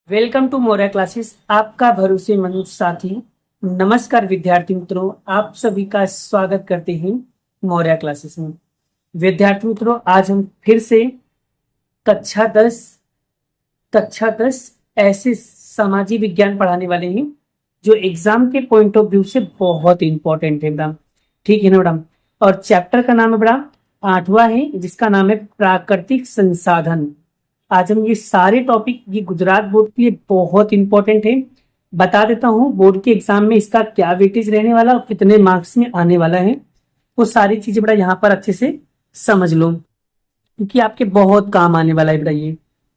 Welcome to मोरा classes, आपका भरोसेमंद साथी। नमस्कार विद्यार्थी मित्रों, आप सभी का स्वागत करते हैं मोरा क्लासेस में। विद्यार्थी मित्रों, आज हम फिर से कक्षा 10 ऐसे सामाजिक विज्ञान पढ़ाने वाले हैं जो एग्जाम के पॉइंट ऑफ व्यू से बहुत इंपॉर्टेंट है मैडम। ठीक है ना मैडम। और चैप्टर का नाम है मैडम 8वां है, जिसका नाम है प्राकृतिक संसाधन। आज हम ये सारे टॉपिक, ये गुजरात बोर्ड के लिए बहुत इंपॉर्टेंट है। बता देता हूँ बोर्ड के एग्जाम में इसका क्या वेटेज रहने वाला और कितने मार्क्स में आने वाला है। वो सारी चीजें बड़ा यहाँ पर अच्छे से समझ लो, क्योंकि आपके बहुत काम आने वाला है बड़ा ये।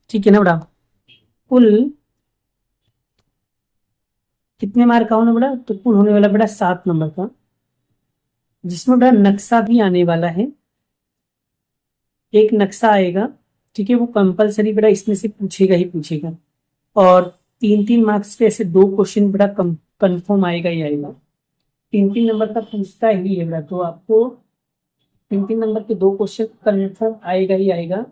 ठीक है ना बड़ा। कुल कितने मार्क का होने बड़ा, तो कुल होने वाला बड़ा 7 नंबर का, जिसमें बड़ा नक्शा भी आने वाला है। एक नक्शा आएगा, ठीक है, वो कंपलसरी बेटा इसमें से पूछेगा ही पूछेगा। और 3-3 मार्क्स के ऐसे 2 क्वेश्चन बेटा कंफर्म आएगा ही आएगा। 3-3 नंबर का पूछता ही है बेटा, तो आपको 3-3 नंबर के 2 क्वेश्चन कंफर्म आएगा ही आएगा।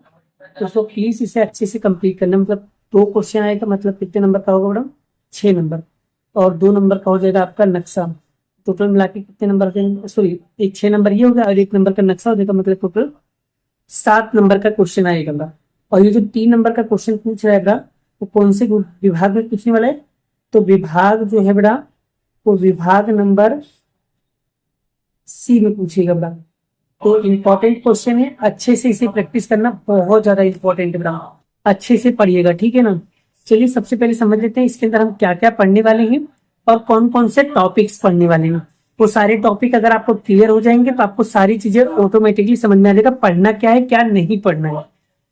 तो प्लीज इसे अच्छे से कंप्लीट करना। मतलब 2 क्वेश्चन आएगा, मतलब कितने नंबर का होगा बेटा, 6 नंबर। और 2 नंबर का हो जाएगा आपका नक्शा। टोटल मिला के कितने नंबर के, सॉरी, एक 6 नंबर ये होगा और 1 नंबर का नक्शा हो जाएगा, मतलब टोटल 7 नंबर का क्वेश्चन आएगा। और ये जो 3 नंबर का क्वेश्चन पूछ रहा है बेटा, वो कौन से विभाग में पूछने वाला है, तो विभाग जो है बेटा, वो विभाग नंबर सी में पूछेगा बेटा। तो इंपॉर्टेंट क्वेश्चन है, अच्छे से इसे प्रैक्टिस करना, बहुत ज्यादा इंपॉर्टेंट है बेटा। अच्छे से पढ़िएगा, ठीक है ना। चलिए सबसे पहले समझ लेते हैं इसके अंदर हम क्या क्या पढ़ने वाले हैं और कौन कौन से टॉपिक्स पढ़ने वाले हैं। वो सारे टॉपिक अगर आपको क्लियर हो जाएंगे तो आपको सारी चीजें ऑटोमेटिकली समझ में आ जाएगा, पढ़ना क्या है क्या नहीं पढ़ना है,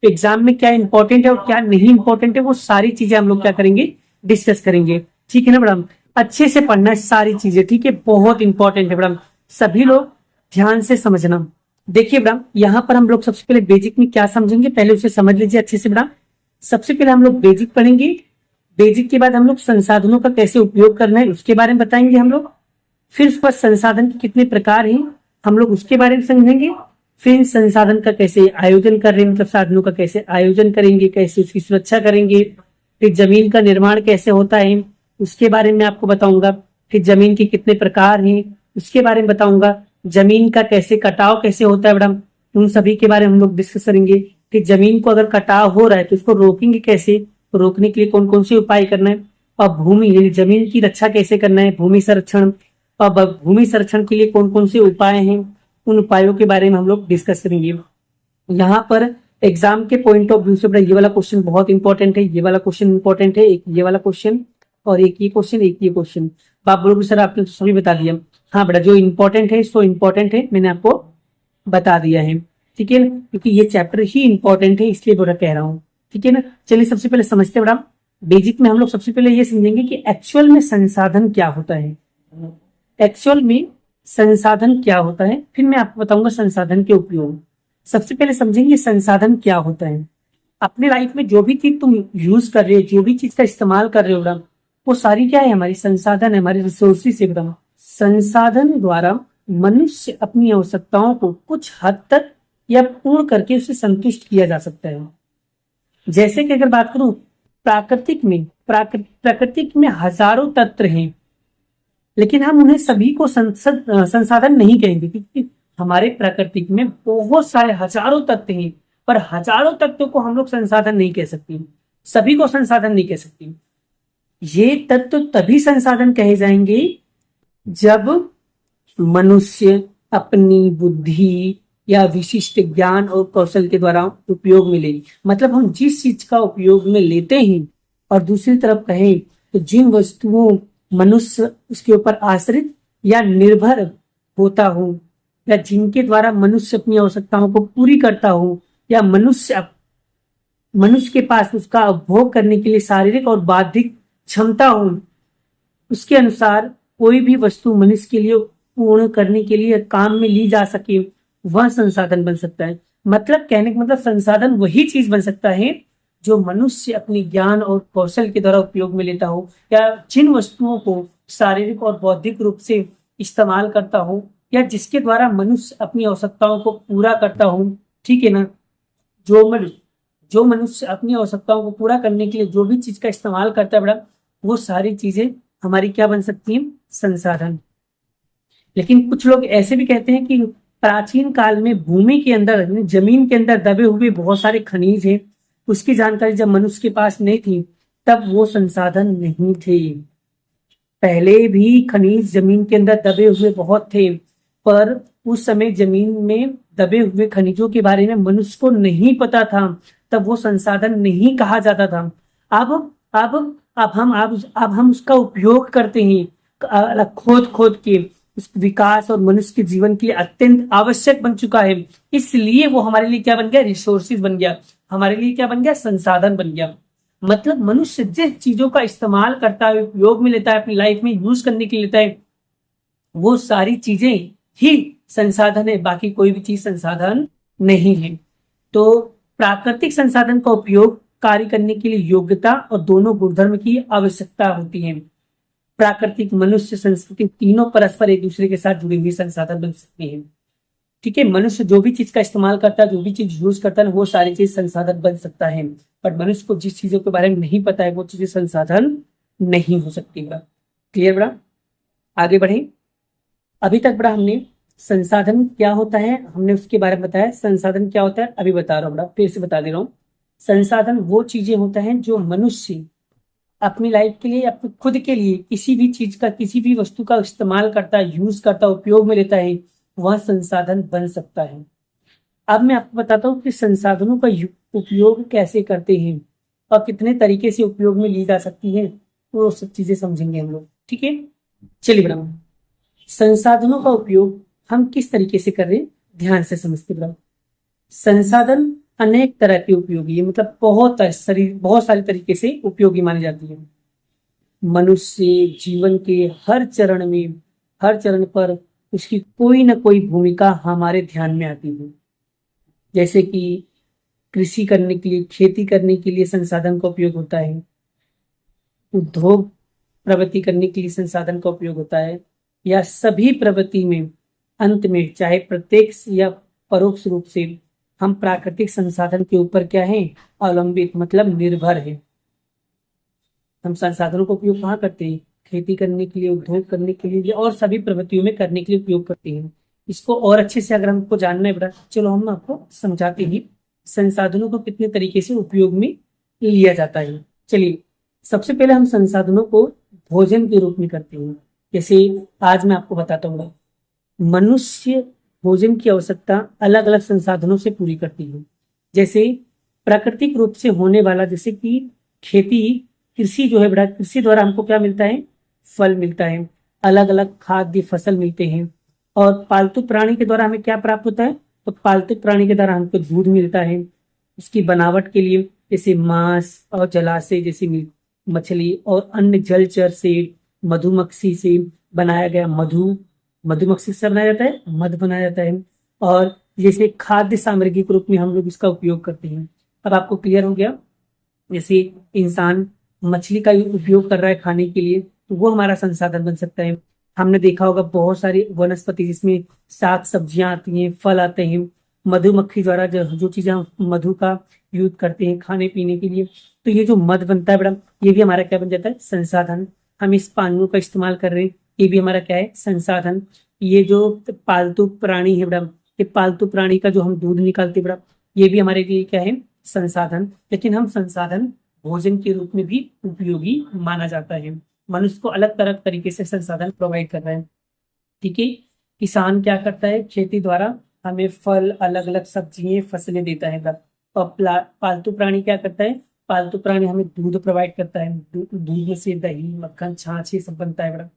एग्जाम में क्या इंपॉर्टेंट है और क्या नहीं इंपॉर्टेंट है, वो सारी चीजें हम लोग क्या करेंगे, डिस्कस करेंगे। ठीक है ना मैडम। अच्छे से पढ़ना है सारी चीजें, ठीक है, बहुत इंपॉर्टेंट है मैडम। सभी लोग ध्यान से समझना। देखिए मैडम, यहाँ पर हम लोग सबसे पहले बेसिक में क्या समझेंगे, पहले उसे समझ लीजिए अच्छे से मैडम। सबसे पहले हम लोग बेसिक पढ़ेंगे। बेसिक के बाद हम लोग संसाधनों का कैसे उपयोग करना है उसके बारे में बताएंगे हम लोग। फिर उसके बाद संसाधन के कितने प्रकार हैं हम लोग उसके बारे में समझेंगे। फिर इन संसाधन का कैसे आयोजन कर रहे हैं, मतलब साधनों का कैसे आयोजन करेंगे, कैसे उसकी सुरक्षा करेंगे। फिर जमीन का निर्माण कैसे होता है उसके बारे में आपको बताऊंगा। फिर जमीन के कितने प्रकार हैं उसके बारे में बताऊंगा। जमीन का कैसे कटाव कैसे होता है मैडम, उन सभी के बारे में हम लोग डिस्कस करेंगे। कि जमीन को अगर कटाव हो रहा है तो उसको रोकेंगे कैसे, रोकने के लिए कौन कौन से उपाय करना है। और भूमि यानी जमीन की रक्षा कैसे करना है, भूमि संरक्षण। और भूमि संरक्षण के लिए कौन कौन से उपाय हैं, उन उपायों के बारे में हम लोग डिस्कस करेंगे। यहाँ पर एग्जाम के पॉइंट ऑफ व्यू से ये वाला क्वेश्चन बहुत इंपॉर्टेंट है, ये वाला क्वेश्चन इंपॉर्टेंट है, एक ये वाला क्वेश्चन और एक ये क्वेश्चन, एक ये क्वेश्चन। आप बोलोगे सर आपने तो सभी बता दिया। हाँ बेटा, जो इंपॉर्टेंट है सो इंपॉर्टेंट है, मैंने आपको बता दिया है। ठीक है, क्योंकि ये चैप्टर ही इंपॉर्टेंट है इसलिए बेटा कह रहा हूँ। ठीक है ना। चलिए सबसे पहले समझते हैं बेटा। बेसिक में हम लोग सबसे पहले ये समझेंगे कि एक्चुअल में संसाधन क्या होता है। एक्चुअल में संसाधन क्या होता है, फिर मैं आपको बताऊंगा संसाधन के उपयोग। सबसे पहले समझेंगे संसाधन क्या होता है। अपने लाइफ में जो भी चीज तुम यूज कर रहे हो, जो भी चीज का इस्तेमाल कर रहे हो बेटा, वो सारी क्या है, हमारी संसाधन है, हमारी रिसोर्सेज है बेटा। संसाधन द्वारा मनुष्य अपनी आवश्यकताओं को कुछ हद तक या पूर्ण करके उसे संतुष्ट किया जा सकता है। जैसे कि अगर बात करूं प्राकृतिक में हजारों तत्व हैं, लेकिन हम उन्हें सभी को संसाधन नहीं कहेंगे, क्योंकि हमारे प्राकृतिक में बहुत सारे हजारों तत्व हैं, पर हजारों तत्वों को हम लोग संसाधन नहीं कह सकते, सभी को संसाधन नहीं कह सकते। ये तत्व तभी संसाधन कहे जाएंगे जब मनुष्य अपनी बुद्धि या विशिष्ट ज्ञान और कौशल के द्वारा उपयोग में ले। मतलब हम जिस चीज का उपयोग में लेते हैं, और दूसरी तरफ कहें तो जिन वस्तुओं मनुष्य उसके ऊपर आश्रित या निर्भर होता हो, या जिनके द्वारा मनुष्य अपनी आवश्यकताओं को पूरी करता हो, या मनुष्य के पास उसका उपभोग करने के लिए शारीरिक और बौद्धिक क्षमता हो, उसके अनुसार कोई भी वस्तु मनुष्य के लिए पूर्ण करने के लिए काम में ली जा सके, वह संसाधन बन सकता है। मतलब कहने का मतलब संसाधन वही चीज बन सकता है जो मनुष्य अपनी ज्ञान और कौशल के द्वारा उपयोग में लेता हो, या जिन वस्तुओं को शारीरिक और बौद्धिक रूप से इस्तेमाल करता हो, या जिसके द्वारा मनुष्य अपनी आवश्यकताओं को पूरा करता हो। ठीक है ना। जो जो मनुष्य अपनी आवश्यकताओं को पूरा करने के लिए जो भी चीज का इस्तेमाल करता है बड़ा, वो सारी चीजें हमारी क्या बन सकती हैं? संसाधन। लेकिन कुछ लोग ऐसे भी कहते हैं कि प्राचीन काल में भूमि के अंदर यानी जमीन के अंदर दबे हुए बहुत सारे खनिज हैं, उसकी जानकारी जब मनुष्य के पास नहीं थी तब वो संसाधन नहीं थे। पहले भी खनिज जमीन के अंदर दबे हुए बहुत थे, पर उस समय जमीन में दबे हुए खनिजों के बारे में मनुष्य को नहीं पता था, तब वो संसाधन नहीं कहा जाता था। अब अब अब हम उसका उपयोग करते हैं खोद खोद के। उस विकास और मनुष्य के जीवन के लिए अत्यंत आवश्यक बन चुका है, इसलिए वो हमारे लिए क्या बन गया? रिसोर्सेज बन गया, हमारे लिए क्या बन गया? संसाधन बन गया। मतलब मनुष्य जिस चीजों का इस्तेमाल करता है, उपयोग में लेता है, अपनी लाइफ में यूज करने के लिए लेता है, वो सारी चीजें ही संसाधन है, बाकी कोई भी चीज संसाधन नहीं है। तो प्राकृतिक संसाधन का उपयोग कार्य करने के लिए योग्यता और दोनों गुणधर्म की आवश्यकता होती है। प्राकृतिक, मनुष्य, संस्कृति तीनों परस्पर एक दूसरे के साथ जुड़ी हुई संसाधन बन सकती हैं। ठीक है, मनुष्य जो भी चीज का इस्तेमाल करता है, जो भी चीज यूज करता है, वो सारी चीज संसाधन बन सकता है। पर मनुष्य को जिस चीजों के बारे में नहीं पता है वो चीजें संसाधन नहीं हो सकती। क्लियर बड़ा? आगे बढ़े। अभी तक बड़ा हमने संसाधन क्या होता है हमने उसके बारे में बताया। संसाधन क्या होता है अभी बता रहा हूँ बड़ा, फिर से बता दे रहा हूँ। संसाधन वो चीजें होता है जो मनुष्य अपनी लाइफ के लिए, अपने खुद के लिए किसी भी चीज का, किसी भी वस्तु का इस्तेमाल करता है, यूज करता है, उपयोग में लेता है, वह संसाधन बन सकता है। अब मैं आपको बताता हूँ कि संसाधनों का उपयोग कैसे करते हैं और कितने तरीके से उपयोग में ली जा सकती है, वो सब चीजें समझेंगे हम लोग। ठीक है, चलिए बड़ा, संसाधनों का उपयोग हम किस तरीके से कर रहे हैं ध्यान से समझते बड़ा। संसाधन अनेक तरह के उपयोगी है, मतलब बहुत सारे तरीके से उपयोगी मानी जाती है। मनुष्य जीवन के हर चरण में, हर चरण पर उसकी कोई ना कोई भूमिका हमारे ध्यान में आती है। जैसे कि कृषि करने के लिए, खेती करने के लिए संसाधन का उपयोग होता है। उद्योग प्रवृत्ति करने के लिए संसाधन का उपयोग होता है। या सभी प्रवृत्ति में अंत में चाहे प्रत्यक्ष या परोक्ष रूप से हम प्राकृतिक संसाधन के ऊपर क्या है? अवलंबित, मतलब निर्भर है। हम संसाधनों का उपयोग कहाँ करते हैं? खेती करने के लिए, उद्योग करने के लिए और सभी प्रवृत्तियों में करने के लिए उपयोग करते हैं। इसको और अच्छे से अगर हमको जानना है बड़ा, चलो हम आपको समझाते हैं संसाधनों को कितने तरीके से उपयोग में लिया जाता है। चलिए, सबसे पहले हम संसाधनों को भोजन के रूप में करते हैं। जैसे आज मैं आपको बताता हूँ, मनुष्य भोजन की आवश्यकता अलग अलग संसाधनों से पूरी करती है। जैसे प्राकृतिक रूप से होने वाला, जैसे कि खेती, कृषि जो है बड़ा, कृषि द्वारा हमको क्या मिलता है? फल मिलता है, अलग अलग खाद्य फसल मिलते हैं। और पालतू प्राणी के द्वारा हमें क्या प्राप्त होता है? तो पालतू प्राणी के द्वारा हमको दूध मिलता है उसकी बनावट के लिए, जैसे मांस, और जलाशय जैसे मछली और अन्य जलचर से, मधुमक्खी से बनाया गया मधु, मधुमक्खी से बनाया जाता है, मध बनाया जाता है। और जैसे खाद्य सामग्री के रूप में हम लोग इसका उपयोग करते हैं। अब आपको क्लियर हो गया? जैसे इंसान मछली का उपयोग कर रहा है खाने के लिए, तो वो हमारा संसाधन बन सकता है। हमने देखा होगा बहुत सारी वनस्पति जिसमें साग सब्जियां आती हैं, फल आते हैं, मधुमक्खी द्वारा जो चीजें हम मधु का यूज करते हैं खाने पीने के लिए, तो ये जो मध बनता है बड़ा, ये भी हमारा क्या बन जाता है? संसाधन। हम इस पानियों का इस्तेमाल कर रहे हैं, ये भी हमारा क्या है? संसाधन। ये जो पालतू प्राणी है बड़ा, ये पालतू प्राणी का जो हम दूध निकालते बड़ा, ये भी हमारे लिए क्या है? संसाधन। लेकिन हम संसाधन भोजन के रूप में भी उपयोगी माना जाता है। मनुष्य को अलग अलग तरीके से संसाधन प्रोवाइड कर रहे हैं। ठीक है, किसान क्या करता है? खेती द्वारा हमें फल, अलग अलग सब्जियां, फसलें देता है। और पालतू प्राणी क्या करता है? पालतू प्राणी हमें दूध प्रोवाइड करता है। दूध में से दही, मक्खन, छाछ, ये सब बनता है बड़ा।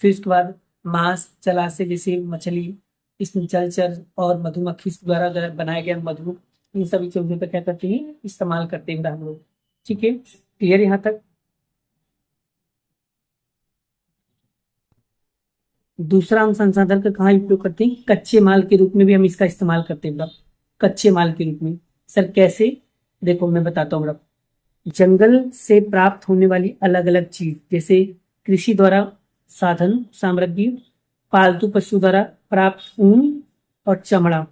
फिर उसके बाद मांस, जलाशय जैसे मछली, इसमें जलचर और मधुमक्खी द्वारा बनाया गया मधु, इन सभी चीजों का क्या करते हैं? इस्तेमाल करते हैं हम लोग। ठीक है, क्लियर यहाँ तक? दूसरा हम संसाधन का कहाँ उपयोग करते हैं? कच्चे माल के रूप में भी हम इसका इस्तेमाल करते हैं बड़ा। कच्चे माल के रूप में सर कैसे? देखो मैं बताता हूँ बड़ा। जंगल से प्राप्त होने वाली अलग अलग चीज, जैसे कृषि द्वारा साधन सामग्री, पालतू पशु द्वारा प्राप्त ऊन और चमड़ा,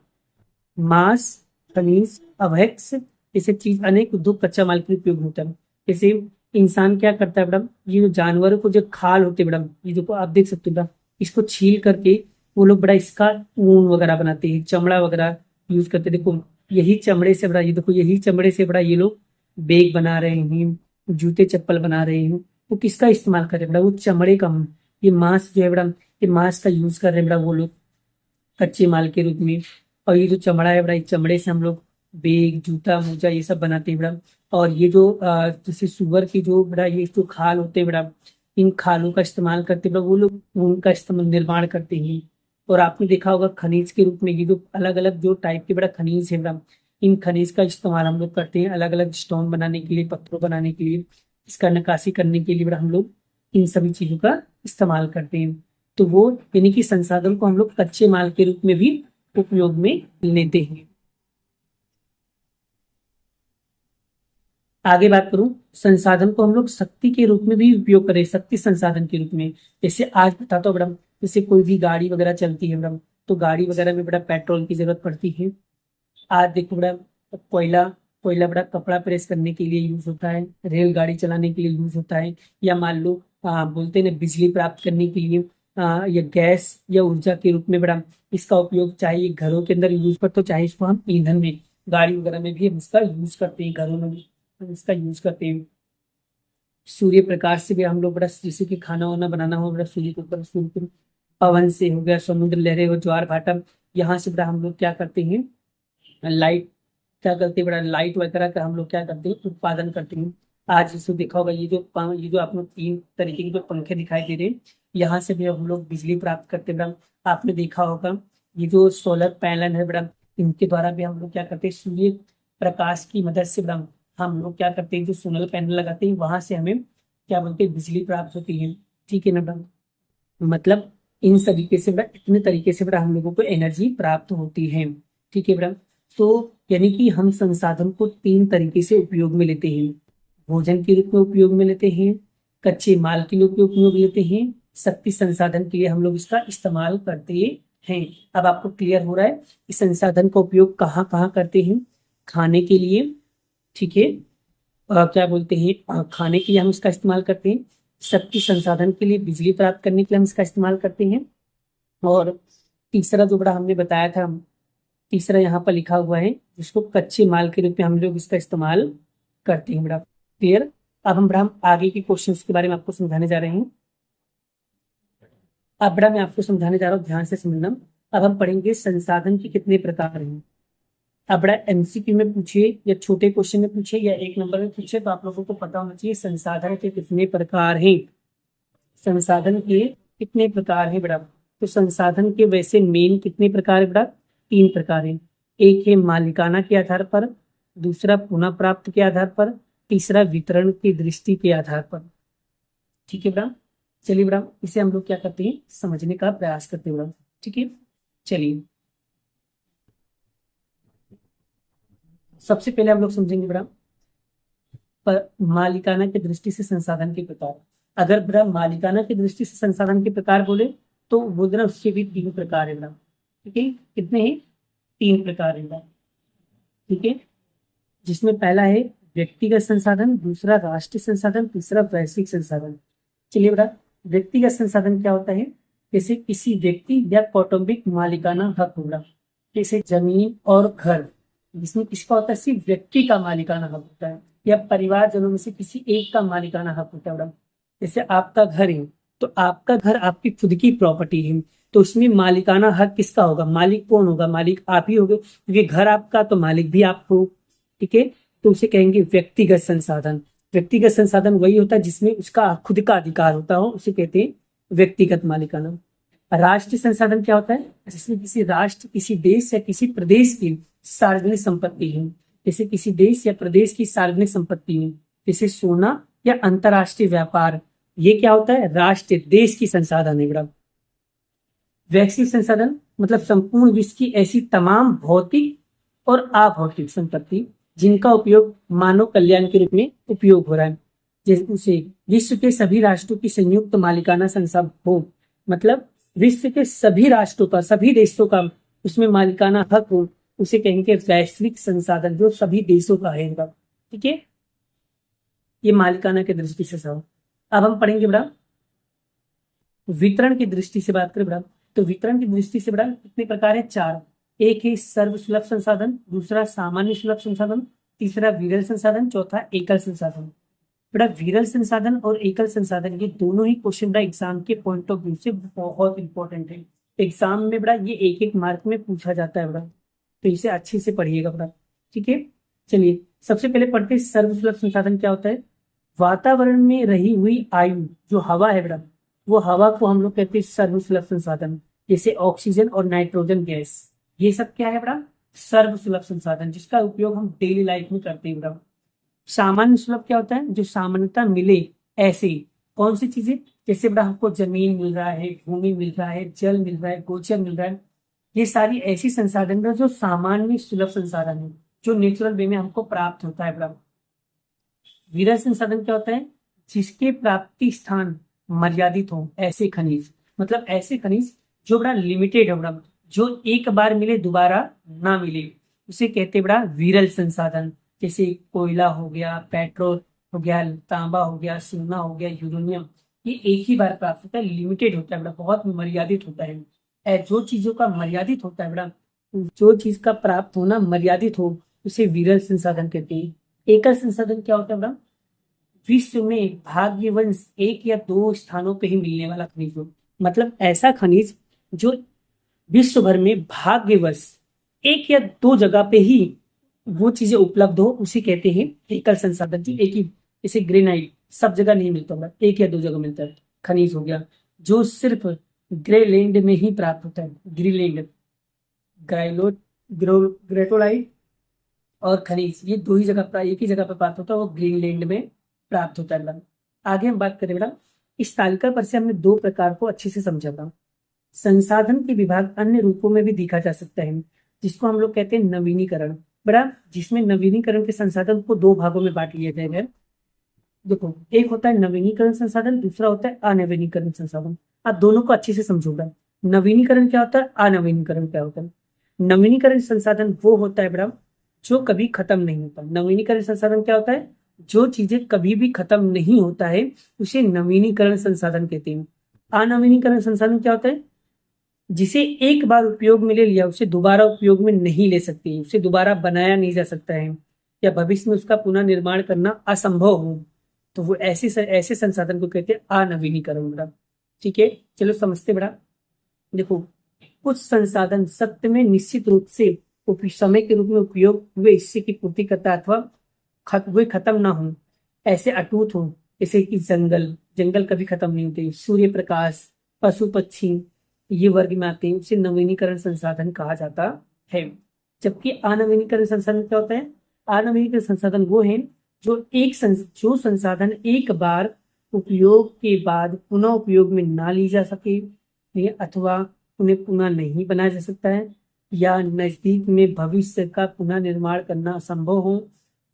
मांस, खनिज, अवैक्स जैसे चीज अनेक उद्योग कच्चा माल के लिए उपयोग होता है। जैसे इंसान क्या करता है मैडम, ये जो जानवरों को जो खाल होते हैं मैडम, ये जो आप देख सकते हो मैडम, इसको छील करके वो लोग बड़ा इसका ऊन वगैरह बनाते हैं, चमड़ा वगैरह यूज करते हैं। देखो यही चमड़े से बड़ा, ये देखो यही चमड़े से बड़ा ये लोग बैग बना रहे हैं, जूते चप्पल बना रहे हैं। वो किसका इस्तेमाल कर रहे हैं बड़ा, वो चमड़े का। ये मांस जो है बड़ा, ये मांस का यूज कर रहे हैं बड़ा वो लोग कच्चे माल के रूप में। और ये जो चमड़ा है बड़ा, इस चमड़े से हम लोग बैग, जूता, मोजा ये सब बनाते हैं बड़ा। और ये जो जैसे सुअर की जो बड़ा ये जो खाल होते हैं बड़ा, इन खालों का इस्तेमाल करते बड़ा वो लोग ऊन का इस्तेमाल निर्माण करते हैं। और आपने देखा होगा खनिज के रूप में ये जो अलग अलग जो टाइप के बड़ा खनिज है बड़ा, इन खनिज का इस्तेमाल हम लोग करते हैं अलग अलग स्टोन बनाने के लिए, पत्थरों बनाने के लिए, इसका नक्काशी करने के लिए बड़ा हम लोग इन सभी चीजों का इस्तेमाल करते हैं। तो वो यानी कि संसाधन को हम लोग कच्चे माल के रूप में भी उपयोग में लेते हैं। आगे बात करूं, संसाधन को हम लोग शक्ति के रूप में भी उपयोग करें, शक्ति संसाधन के रूप में। जैसे आज बताता हूँ मैडम, जैसे कोई भी गाड़ी वगैरह चलती है मैडम, तो गाड़ी वगैरह में बड़ा पेट्रोल की जरूरत पड़ती है। आज देखो बड़ा कोयला, कोयला बड़ा कपड़ा प्रेस करने के लिए यूज होता है, रेलगाड़ी चलाने के लिए यूज होता है, या मान लो बोलते हैं ना बिजली प्राप्त करने के लिए या गैस या ऊर्जा के रूप में बड़ा इसका उपयोग, चाहे ये घरों के अंदर यूज करते हो, चाहे इसको हम ईंधन में, गाड़ी वगैरह में भी हम इसका यूज करते हैं, घरों में भी हम इसका यूज करते हैं। सूर्य प्रकाश से भी हम लोग बड़ा, जैसे कि खाना वाना बनाना हो बड़ा सूर्य के ऊपर, सूर्य के पवन से हो गया, समुद्र लहरें हो, ज्वार भाटा, यहाँ से बड़ा हम लोग क्या करते हैं, लाइट क्या करते हैं बड़ा, लाइट वगैरह का हम लोग क्या करते हैं, उत्पादन करते हैं। आज इसको देखा होगा, ये जो आपको 3 तरीके के जो पंखे दिखाई दे रहे हैं, यहाँ से भी हम लोग बिजली प्राप्त करते हैं बड़ा। आपने देखा होगा ये जो सोलर पैनल है बड़ा, इनके द्वारा भी हम लोग क्या करते हैं, सूर्य प्रकाश की मदद से बड़ा हम लोग क्या करते हैं, जो सोलर पैनल लगाते हैं वहां से हमें क्या बोलते हैं, बिजली प्राप्त होती है। ठीक है ना बड़ा, मतलब इन तरीके से बड़ा, इतने तरीके से बड़ा हम लोगों को एनर्जी प्राप्त होती है। ठीक है बड़ा, तो यानी कि हम संसाधन को 3 तरीके से उपयोग में लेते हैं, भोजन के रूप में उपयोग में लेते हैं, कच्चे माल के रूप में उपयोग लेते हैं, शक्ति संसाधन के लिए हम लोग इसका इस्तेमाल करते हैं। अब आपको क्लियर हो रहा है कि संसाधन का उपयोग कहाँ कहाँ करते हैं, खाने के लिए, ठीक है, क्या बोलते हैं, खाने के लिए हम इसका इस्तेमाल करते हैं, शक्ति संसाधन के लिए, बिजली प्राप्त करने के लिए हम इसका इस्तेमाल करते हैं, और तीसरा जो बड़ा हमने बताया था, तीसरा यहाँ पर लिखा हुआ है जिसको कच्चे माल के रूप में हम लोग इसका इस्तेमाल करते हैं। बड़ा क्लियर। अब हम बड़ा आगे के क्वेश्चंस के बारे में आपको समझाने जा रहे हैं। अब बड़ा मैं आपको समझाने जा रहा हूँ, ध्यान से समझना। अब हम पढ़ेंगे संसाधन के कितने प्रकार हैं। अब बड़ा एमसीक्यू में पूछे या छोटे क्वेश्चन में पूछे या 1 नंबर में पूछे, तो आप लोगों को पता होना चाहिए संसाधन के कितने प्रकार हैं। संसाधन के कितने प्रकार हैं बड़ा, तो संसाधन के वैसे मेन कितने प्रकार है बड़ा, 3 प्रकार हैं। एक है मालिकाना के आधार पर, दूसरा पुनः प्राप्त के आधार पर, तीसरा वितरण की दृष्टि के आधार पर। ठीक है बड़ा, चलिए बड़ा इसे हम लोग क्या करते हैं, समझने का प्रयास करते हैं बड़ा। ठीक है, चलिए सबसे पहले हम लोग समझेंगे बड़ा मालिकाना की दृष्टि से संसाधन के प्रकार। अगर बड़ा मालिकाना की दृष्टि से संसाधन के प्रकार बोले तो वो ना उसके भी 3 प्रकार है बड़ा। ठीक है, कितने हैं, 3 प्रकार है बड़ा। ठीक है, जिसमें पहला है व्यक्तिगत संसाधन, दूसरा राष्ट्रीय संसाधन, तीसरा वैश्विक संसाधन। चलिए बड़ा, व्यक्तिगत संसाधन क्या होता है, जैसे किसी व्यक्ति या कौटुंबिक मालिकाना हक होगा, जैसे जमीन और घर, जिसमें किसका होता है, सिर्फ व्यक्ति का मालिकाना हक होता है, या परिवारजनों में से किसी एक का मालिकाना हक होता है बड़ा। जैसे आपका घर है, तो आपका घर आपकी खुद की प्रॉपर्टी है, तो उसमें मालिकाना हक किसका होगा, मालिक कौन होगा, मालिक आप ही होगे, क्योंकि घर आपका तो मालिक भी आप हो। ठीक है, तो उसे कहेंगे व्यक्तिगत संसाधन। व्यक्तिगत संसाधन वही होता है जिसमें उसका खुद का अधिकार होता हो, उसे कहते हैं व्यक्तिगत मालिकाना। राष्ट्रीय संसाधन क्या होता है, जिसमें किसी राष्ट्र, किसी देश या किसी प्रदेश की सार्वजनिक संपत्ति है, जैसे किसी देश या प्रदेश की सार्वजनिक संपत्ति है, जैसे सोना या अंतरराष्ट्रीय व्यापार, ये क्या होता है, राष्ट्र देश की संसाधन है बड़ा। वैश्विक संसाधन मतलब संपूर्ण विश्व की ऐसी तमाम भौतिक और अभौतिक संपत्ति जिनका उपयोग मानव कल्याण के रूप में उपयोग हो रहा है, जैसे उसे विश्व के सभी राष्ट्रों की संयुक्त मालिकाना संसाधन हो, मतलब विश्व के सभी राष्ट्रों का, सभी देशों का उसमें मालिकाना हक हो, उसे कहेंगे वैश्विक संसाधन, जो सभी देशों का है इनका। ठीक है, ये मालिकाना की दृष्टि से सब। अब हम पढ़ेंगे बड़ा वितरण की दृष्टि से बात करें बड़ा, तो वितरण की दृष्टि से बड़ा कितने प्रकार है? 4। एक है सर्व सुलभ संसाधन, दूसरा सामान्य सुलभ संसाधन, तीसरा विरल संसाधन, चौथा एकल संसाधन। बड़ा विरल संसाधन और एकल संसाधन, ये दोनों ही क्वेश्चन बड़ा एग्जाम के पॉइंट ऑफ व्यू से बहुत इंपॉर्टेंट है। एग्जाम में बड़ा ये एक एक मार्क में पूछा जाता है बड़ा, तो इसे अच्छे से पढ़िएगा बड़ा। ठीक है, चलिए सबसे पहले पढ़ते हैं सर्व सुलभ संसाधन क्या होता है। वातावरण में रही हुई आयु, जो हवा है बड़ा, वो हवा को हम लोग कहते हैं सर्वसुलभ संसाधन। जैसे ऑक्सीजन और नाइट्रोजन गैस, ये सब क्या है बड़ा? सर्वसुलभ संसाधन, जिसका उपयोग हम डेली लाइफ में करते हैं बड़ा। सामान्य सुलभ क्या होता है? जो सामान्यता मिले ऐसे। कौन सी चीजें? जैसे बड़ा हमको जमीन मिल रहा है, भूमि मिल रहा है, जल मिल रहा है, गोचर मिल रहा है, ये सारी ऐसी संसाधन है जो सामान्य सुलभ संसाधन है, जो नेचुरल वे में हमको प्राप्त होता है बड़ा। विरल संसाधन क्या होता है? जिसके प्राप्ति स्थान मर्यादित हो, ऐसे खनिज, मतलब ऐसे खनिज जो बड़ा लिमिटेड है बड़ा, जो एक बार मिले दोबारा ना मिले, उसे कहते बड़ा विरल संसाधन। जैसे कोयला हो गया, पेट्रोल हो गया, तांबा हो गया, सोना हो गया, यूरेनियम, ये एक ही बार प्राप्त होता है, लिमिटेड होता है बड़ा, बहुत मर्यादित होता है। जो चीजों का मर्यादित होता है बड़ा, जो चीज का प्राप्त होना मर्यादित हो, उसे विरल संसाधन कहते हैं। एकल संसाधन क्या होता है बड़ा? विश्व में भाग्यवंश एक या दो स्थानों पे ही मिलने वाला खनिज हो, मतलब ऐसा खनिज जो विश्व भर में भाग्यवश एक या दो जगह पे ही वो चीजें उपलब्ध हो, उसे कहते हैं एकल संसाधन। एक ही, जैसे ग्रेनाइट सब जगह नहीं मिलता होगा, एक या दो जगह मिलता है। खनिज हो गया जो सिर्फ ग्रेलैंड में ही प्राप्त होता है, ग्रीलैंड, ग्रेटोलाइट और खनिज, ये दो ही जगह, एक ही जगह पर प्राप्त होता है, वो ग्रीनलैंड में प्राप्त होता है। आगे हम बात करें बेटा, इस तालिका पर से हमने दो प्रकार को अच्छे से समझा था। संसाधन के विभाग अन्य रूपों में भी देखा जा सकता है, जिसको हम लोग कहते हैं नवीनीकरण बड़ा, जिसमें नवीनीकरण के संसाधन को दो भागों में बांट लिया जाएगा। देखो, एक होता है नवीनीकरण संसाधन, दूसरा होता है अनवीनीकरण संसाधन। आप दोनों को अच्छे से समझोगा। नवीनीकरण क्या होता है, अनवीनीकरण क्या होता है। नवीनीकरण संसाधन वो होता है बड़ा जो कभी खत्म नहीं होता। नवीनीकरण संसाधन क्या होता है? जो चीजें कभी भी खत्म नहीं होता है, उसे नवीनीकरण संसाधन कहते हैं। अनवीनीकरण संसाधन क्या होता है? जिसे एक बार उपयोग में ले लिया, उसे दोबारा उपयोग में नहीं ले सकते, उसे दोबारा बनाया नहीं जा सकता है, या भविष्य में उसका पुनः निर्माण करना असंभव हो, तो वो ऐसे संसाधन को कहते हैं अनवीनीकरण बड़ा। ठीक है, चलो समझते बड़ा। देखो, कुछ संसाधन सत्य में निश्चित रूप से समय के रूप में उपयोग हुए हिस्से की पूर्ति करता अथवा वे खत्म ना हो, ऐसे अटूट हो, जैसे कि जंगल कभी खत्म नहीं होते, सूर्य प्रकाश, पशु पक्षी, ये वर्ग में आते हैं, उसे नवीनीकरण संसाधन कहा जाता है। जबकि अनवीनीकरण संसाधन क्या होता है? अनवीनीकरण संसाधन वो है जो संसाधन एक बार उपयोग के बाद पुनः उपयोग में ना ली जा सके, अथवा उन्हें पुनः नहीं बनाया जा सकता है, या नजदीक में भविष्य का पुनः निर्माण करना असंभव हो,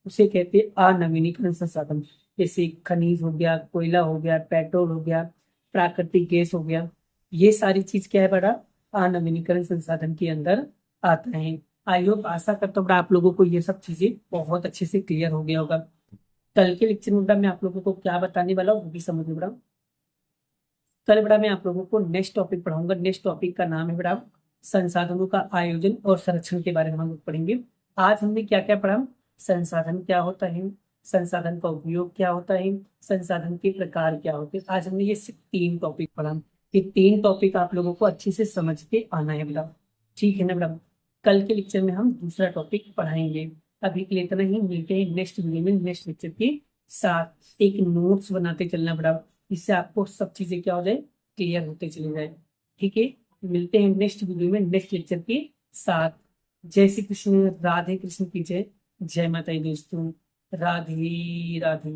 उसे कहते हैं अनवीनीकरण संसाधन। जैसे खनिज हो गया, कोयला हो गया, पेट्रोल हो गया, प्राकृतिक गैस हो गया, ये सारी चीज क्या है बड़ा? अनवीनीकरण संसाधन के अंदर आता है। आई होप, आशा करता हूँ आप लोगों को ये सब चीजें बहुत अच्छे से क्लियर हो गया होगा। कल के लेक्चर में मैं आप लोगों को क्या बताने वाला हूँ वो भी समझ बड़ा। कल बड़ा मैं आप लोगों को नेक्स्ट टॉपिक पढ़ाऊंगा। नेक्स्ट टॉपिक का नाम है बड़ा संसाधनों का आयोजन और संरक्षण के बारे में हम लोग पढ़ेंगे। आज हमने क्या क्या पढ़ा? संसाधन क्या होता है, संसाधन का उपयोग क्या होता है, संसाधन के प्रकार क्या होते हैं। आज हमने ये सिर्फ 3 टॉपिक पढ़ा। ये 3 टॉपिक आप लोगों को अच्छे से समझ के आना है बेटा। ठीक है ना बेटा? कल के लेक्चर में हम दूसरा टॉपिक पढ़ाएंगे। अभी के लिए इतना ही, मिलते हैं नेक्स्ट वीडियो में नेक्स्ट लेक्चर के साथ। एक नोट्स बनाते चलना बेटा, इससे आपको सब चीजें क्या हो जाए, क्लियर होते चले जाए। ठीक है, मिलते हैं नेक्स्ट वीडियो में नेक्स्ट लेक्चर के साथ। जय श्री कृष्ण, राधे कृष्ण की जय। जय माता दी दोस्तों, राधे राधे।